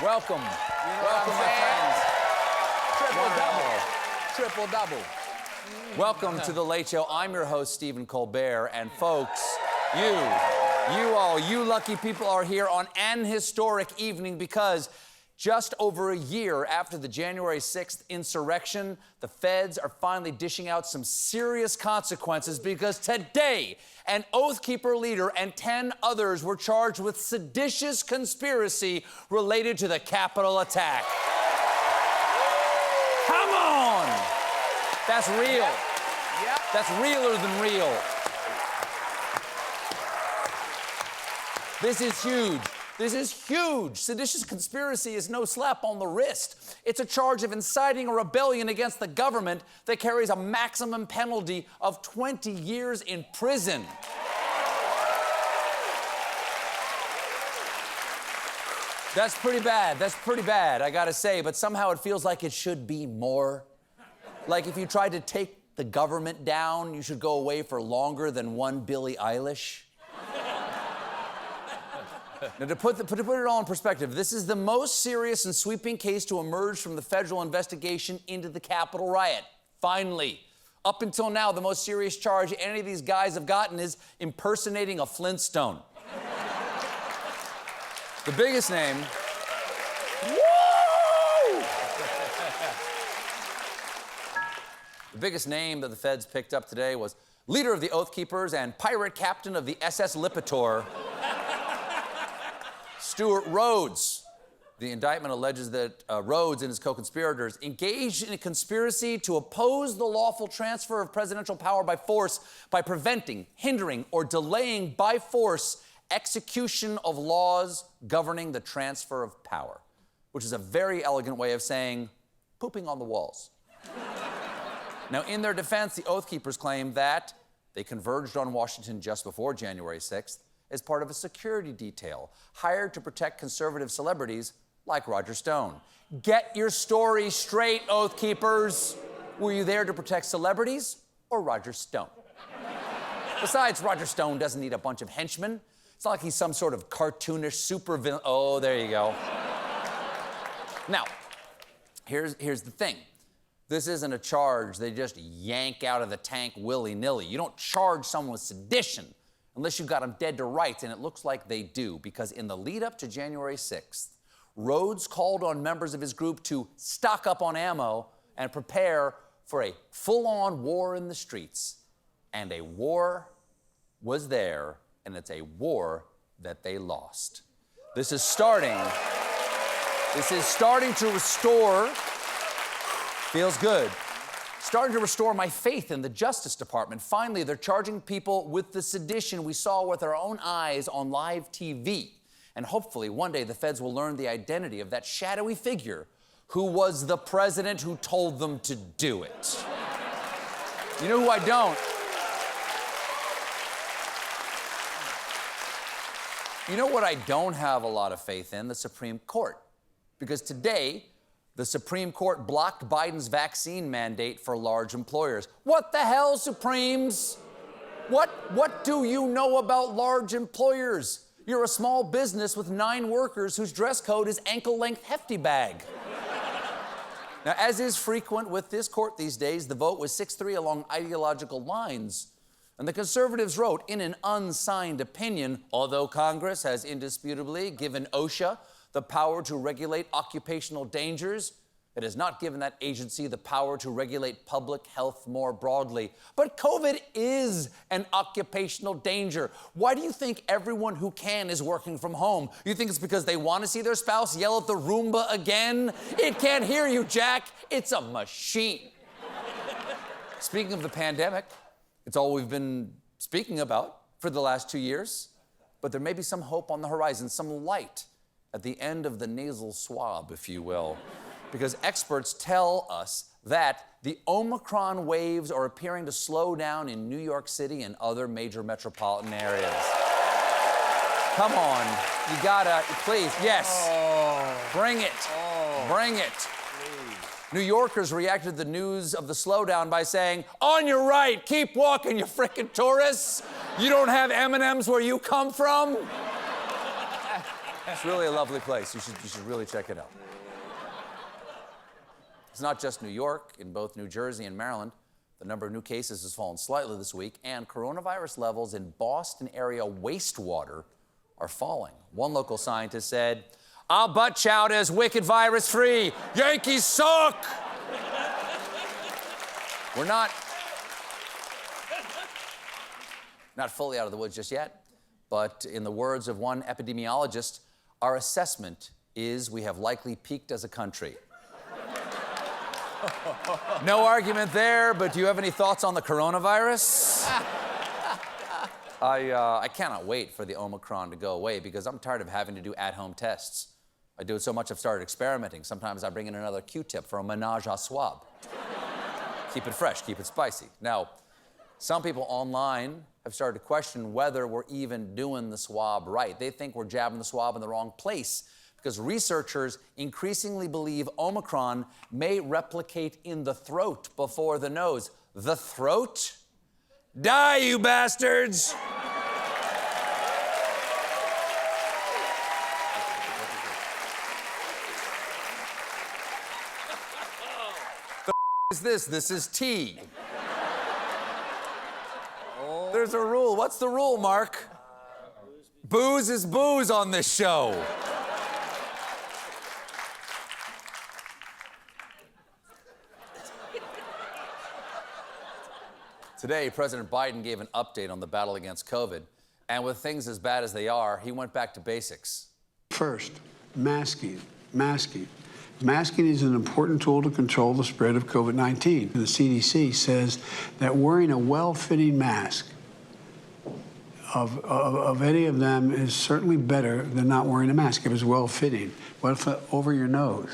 Welcome. Welcome, my friends. Triple double. Welcome to The Late Show. I'm your host, Stephen Colbert. And folks, you lucky people are here on an historic evening because just over a year after the January 6th insurrection, the feds are finally dishing out some serious consequences because today, an Oath Keeper leader and 10 others were charged with seditious conspiracy related to the Capitol attack. Come on! That's real. Yep. That's realer than real. This is huge. This is huge. Seditious conspiracy is no slap on the wrist. It's a charge of inciting a rebellion against the government that carries a maximum penalty of 20 years in prison. That's pretty bad. That's pretty bad, I gotta say, but somehow it feels like it should be more. Like if you tried to take the government down, you should go away for longer than one Billie Eilish. Now, to put it all in perspective, this is the most serious and sweeping case to emerge from the federal investigation into the Capitol riot. Finally. Up until now, the most serious charge any of these guys have gotten is impersonating a Flintstone. The biggest name... Woo! The biggest name that the feds picked up today was leader of the Oath Keepers and pirate captain of the SS Lipitor, Stuart Rhodes. The indictment alleges that Rhodes and his co-conspirators engaged in a conspiracy to oppose the lawful transfer of presidential power by force by preventing, hindering, or delaying by force execution of laws governing the transfer of power, which is a very elegant way of saying pooping on the walls. Now, in their defense, the Oath Keepers claim that they converged on Washington just before January 6th as part of a security detail hired to protect conservative celebrities like Roger Stone. Get your story straight, Oath Keepers. Were you there to protect celebrities or Roger Stone? Besides, Roger Stone doesn't need a bunch of henchmen. It's not like he's some sort of cartoonish supervillain. Oh, there you go. Now, here's the thing. This isn't a charge they just yank out of the tank willy-nilly. You don't charge someone with sedition unless you've got them dead to rights, and it looks like they do, because in the lead-up to January 6th, Rhodes called on members of his group to stock up on ammo and prepare for a full-on war in the streets. And a war was there, and it's a war that they lost. This is starting to restore... Feels good. Starting to restore my faith in the Justice Department. Finally, they're charging people with the sedition we saw with our own eyes on live TV. And hopefully, one day, the feds will learn the identity of that shadowy figure who was the president who told them to do it. You know who I don't? You know what I don't have a lot of faith in? The Supreme Court. Because today, the Supreme Court blocked Biden's vaccine mandate for large employers. What the hell, Supremes? What do you know about large employers? You're a small business with 9 workers whose dress code is ankle-length hefty bag. Now, as is frequent with this court these days, the vote was 6-3 along ideological lines. And the conservatives wrote in an unsigned opinion, although Congress has indisputably given OSHA the power to regulate occupational dangers, it has not given that agency the power to regulate public health more broadly. But COVID is an occupational danger. Why do you think everyone who can is working from home? You think it's because they want to see their spouse yell at the Roomba again? It can't hear you, Jack. It's a machine. Speaking of the pandemic, it's all we've been speaking about for the last 2 years. But there may be some hope on the horizon, some light at the end of the nasal swab, if you will, because experts tell us that the Omicron waves are appearing to slow down in New York City and other major metropolitan areas. Come on, you gotta, please, yes, bring it, bring it. Please. New Yorkers reacted to the news of the slowdown by saying, on your right, keep walking, you frickin' tourists. You don't have M&Ms where you come from? It's really a lovely place. You should really check it out. It's not just New York. In both New Jersey and Maryland, the number of new cases has fallen slightly this week, and coronavirus levels in Boston area wastewater are falling. One local scientist said, "Our butt chowder is wicked virus-free. Yankees suck!" We're not fully out of the woods just yet, but in the words of one epidemiologist, our assessment is we have likely peaked as a country. No argument there, but do you have any thoughts on the coronavirus? I cannot wait for the Omicron to go away because I'm tired of having to do at-home tests. I do it so much I've started experimenting. Sometimes I bring in another Q-tip for a menage a swab. Keep it fresh, keep it spicy. Now, some people online have started to question whether we're even doing the swab right. They think we're jabbing the swab in the wrong place because researchers increasingly believe Omicron may replicate in the throat before the nose. The throat? Die, you bastards! The is this? This is tea. There's a rule. What's the rule, Mark? Booze is booze on this show. Today, President Biden gave an update on the battle against COVID, and with things as bad as they are, he went back to basics. First, masking. Masking is an important tool to control the spread of COVID-19. The CDC says that wearing a well-fitting mask of any of them is certainly better than not wearing a mask if it's well-fitting. What if over your nose?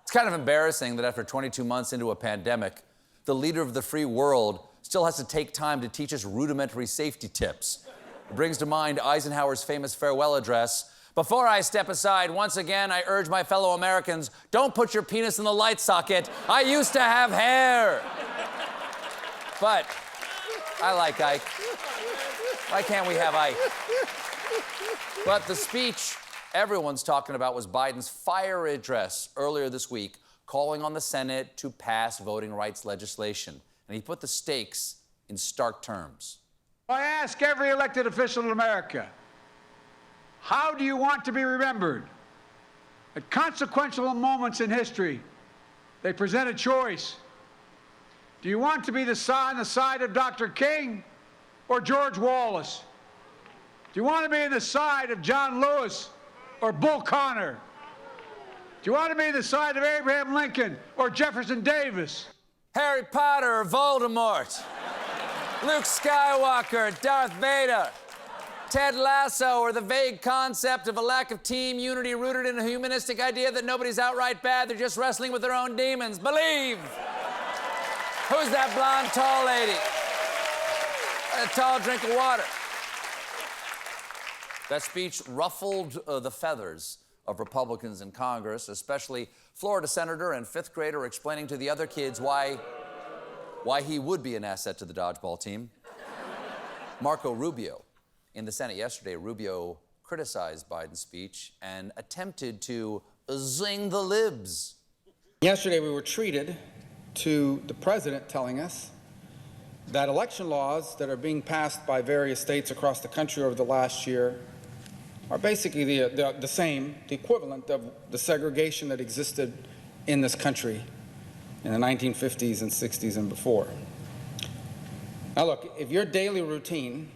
It's kind of embarrassing that after 22 months into a pandemic, the leader of the free world still has to take time to teach us rudimentary safety tips. It brings to mind Eisenhower's famous farewell address. "Before I step aside, once again, I urge my fellow Americans, don't put your penis in the light socket. I used to have hair." But I like Ike. Why can't we have Ike? But the speech everyone's talking about was Biden's fire address earlier this week, calling on the Senate to pass voting rights legislation. And he put the stakes in stark terms. I ask every elected official in America, how do you want to be remembered? At consequential moments in history, they present a choice. Do you want to be on the side of Dr. King or George Wallace? Do you want to be on the side of John Lewis or Bull Connor? Do you want to be on the side of Abraham Lincoln or Jefferson Davis? Harry Potter or Voldemort? Luke Skywalker, Darth Vader? Ted Lasso or the vague concept of a lack of team unity rooted in a humanistic idea that nobody's outright bad, they're just wrestling with their own demons? Believe! Who's that blonde, tall lady? A tall drink of water. That speech ruffled the feathers of Republicans in Congress, especially Florida senator and fifth grader explaining to the other kids why he would be an asset to the dodgeball team. Marco Rubio. In the Senate yesterday, Rubio criticized Biden's speech and attempted to zing the libs. Yesterday, we were treated to the president telling us that election laws that are being passed by various states across the country over the last year are basically the same, the equivalent of the segregation that existed in this country in the 1950s and 60s and before. Now look, if your daily routine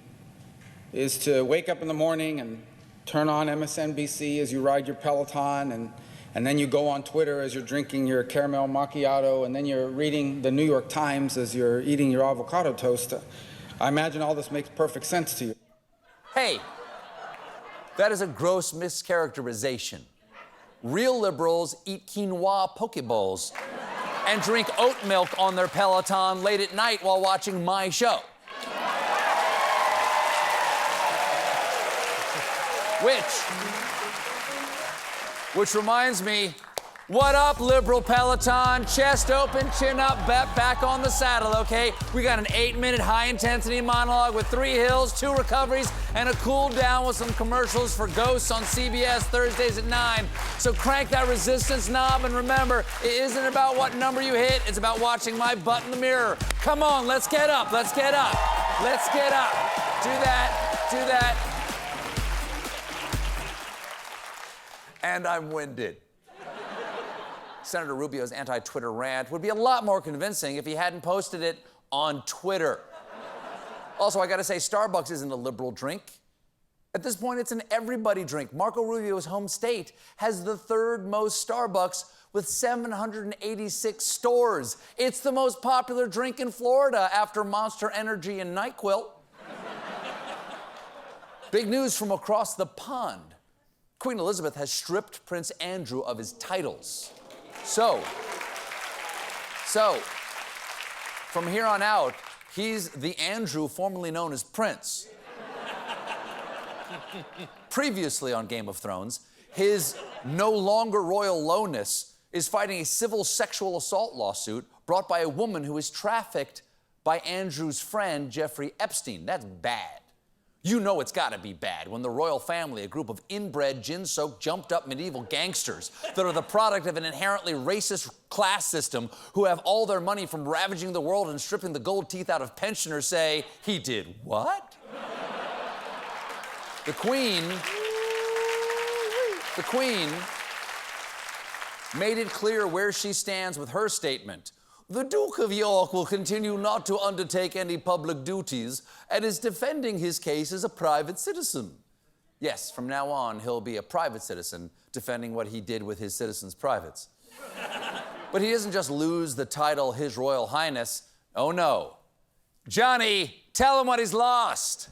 is to wake up in the morning and turn on MSNBC as you ride your Peloton, and then you go on Twitter as you're drinking your caramel macchiato, and then you're reading the New York Times as you're eating your avocado toast, I imagine all this makes perfect sense to you. Hey, that is a gross mischaracterization. Real liberals eat quinoa poke bowls and drink oat milk on their Peloton late at night while watching my show. Which reminds me, what up, liberal Peloton? Chest open, chin up, back on the saddle, okay? We got an 8-minute high-intensity monologue with 3 hills, 2 recoveries, and a cool down with some commercials for Ghosts on CBS Thursdays at 9. So crank that resistance knob, and remember, it isn't about what number you hit, it's about watching my butt in the mirror. Come on, let's get up, let's get up. Let's get up. Do that, do that. And I'm winded. Senator Rubio's anti-Twitter rant would be a lot more convincing if he hadn't posted it on Twitter. Also, I gotta say, Starbucks isn't a liberal drink. At this point, it's an everybody drink. Marco Rubio's home state has the third most Starbucks with 786 stores. It's the most popular drink in Florida after Monster Energy and NyQuil. Big news from across the pond. Queen Elizabeth has stripped Prince Andrew of his titles. So, from here on out, he's the Andrew formerly known as Prince. Previously on Game of Thrones, his no longer royal lowness is fighting a civil sexual assault lawsuit brought by a woman who was trafficked by Andrew's friend, Jeffrey Epstein. That's bad. You know it's gotta be bad when the royal family, a group of inbred, gin-soaked, jumped-up medieval gangsters that are the product of an inherently racist class system who have all their money from ravaging the world and stripping the gold teeth out of pensioners, say, he did what? The Queen made it clear where she stands with her statement. The Duke of York will continue not to undertake any public duties and is defending his case as a private citizen. Yes, from now on, he'll be a private citizen defending what he did with his citizens' privates. But he doesn't just lose the title His Royal Highness. Oh, no. Johnny, tell him what he's lost.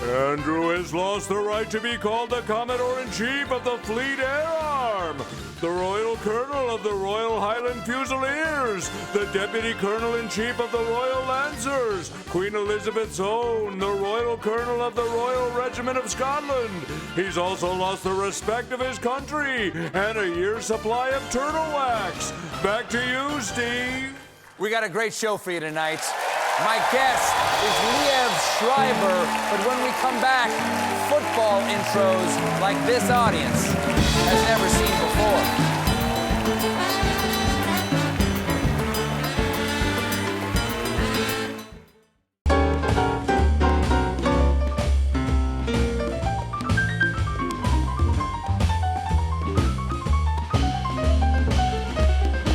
Andrew has lost the right to be called the Commodore-in-Chief of the Fleet Air Arm, the Royal Colonel of the Royal Highland Fusiliers, the Deputy Colonel-in-Chief of the Royal Lancers, Queen Elizabeth's own, the Royal Colonel of the Royal Regiment of Scotland. He's also lost the respect of his country and a year's supply of turtle wax. Back to you, Steve. We got a great show for you tonight. My guest is Liev Schreiber, but when we come back, football intros like this audience has never seen before.